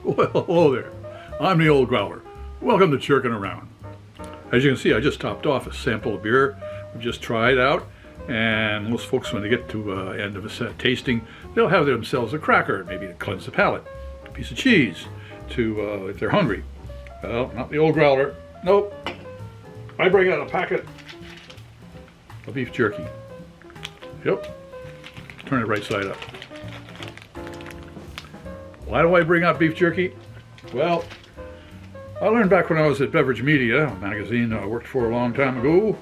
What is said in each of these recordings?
Well, hello there. I'm the old Growler. Welcome to Jerkin Around. As you can see, I just topped off a sample of beer. We just tried out, and most folks, when they get to end of a set tasting, they'll have themselves a cracker, maybe to cleanse the palate, a piece of cheese to if they're hungry. Well, not the old Growler. Nope. I bring out a packet of beef jerky. Yep. Turn it right side up. Why do I bring out beef jerky? Well, I learned back when I was at Beverage Media, a magazine I worked for a long time ago.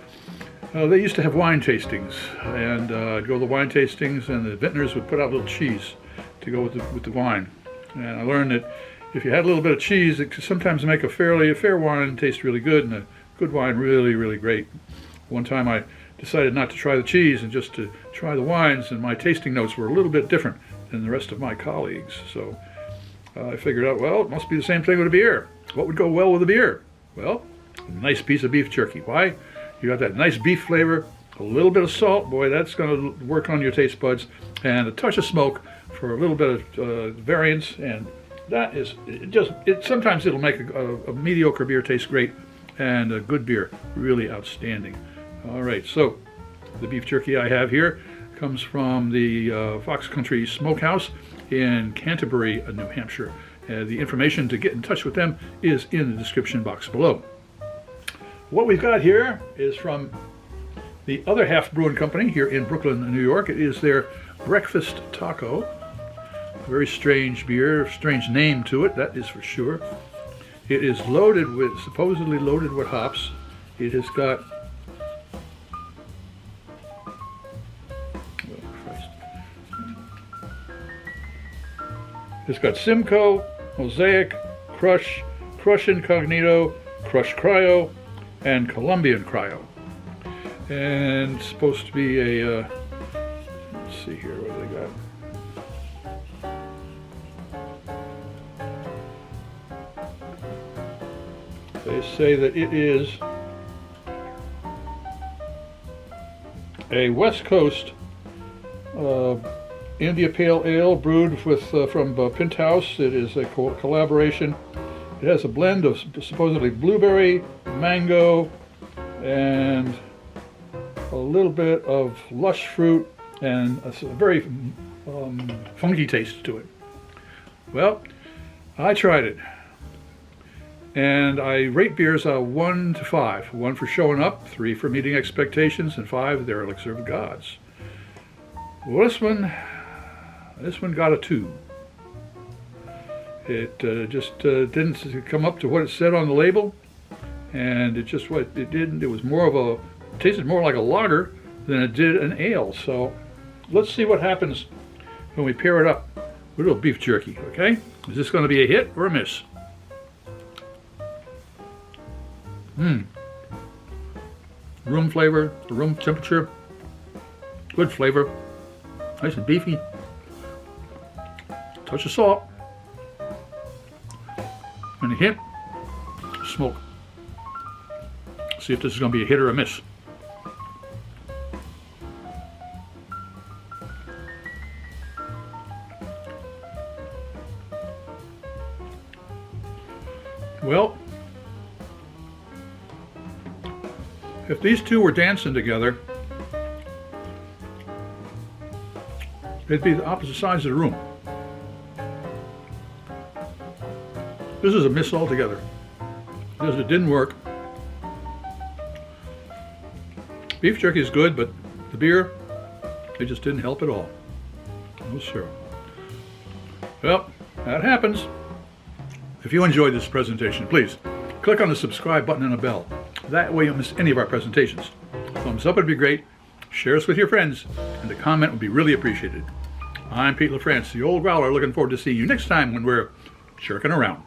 They used to have wine tastings, and I'd go to the wine tastings, and the vintners would put out little cheese to go with the wine. And I learned that if you had a little bit of cheese, it could sometimes make a fair wine taste really good, and a good wine really, really great. One time I decided not to try the cheese and just to try the wines, and my tasting notes were a little bit different than the rest of my colleagues. So I figured out, well, it must be the same thing with a beer. What would go well with a beer? Well, a nice piece of beef jerky. Why? You got that nice beef flavor, a little bit of salt, boy, that's going to work on your taste buds, and a touch of smoke for a little bit of variance, and that is, sometimes it'll make a mediocre beer taste great, and a good beer really outstanding. All right, so the beef jerky I have here comes from the Fox Country Smokehouse in Canterbury, New Hampshire. The information to get in touch with them is in the description box below. What we've got here is from the Other Half Brewing Company here in Brooklyn, New York. It is their Breakfast Taco. A very strange beer, strange name to it, that is for sure. It is supposedly loaded with hops. It has got It's got Simcoe, Mosaic, Krush Incognito, Krush Cryo, and Columbus Cryo. And it's supposed to be a, let's see here, what do they got? They say that it is a West Coast India Pale Ale brewed from Pinthouse. It is a collaboration. It has a blend of supposedly blueberry, mango, and a little bit of lush fruit, and a very funky taste to it. Well, I tried it, and I rate beers 1 to 5. 1 for showing up, 3 for meeting expectations, and 5 they're elixir of gods. Well, this one got a 2. It just didn't come up to what it said on the label, and it didn't. It was tasted more like a lager than it did an ale. So let's see what happens when we pair it up with a little beef jerky. Okay, is this going to be a hit or a miss? Room flavor, room temperature, good flavor, nice and beefy. Touch of salt, and a hint of smoke. See if this is going to be a hit or a miss. Well, if these two were dancing together, they'd be the opposite sides of the room. This is a miss altogether, because it didn't work. Beef jerky is good, but the beer, it just didn't help at all. No sir. Well, that happens. If you enjoyed this presentation, please click on the subscribe button and a bell. That way you won't miss any of our presentations. Thumbs up would be great. Share us with your friends, and a comment would be really appreciated. I'm Pete LaFrance, the old Growler, looking forward to seeing you next time when we're jerking around.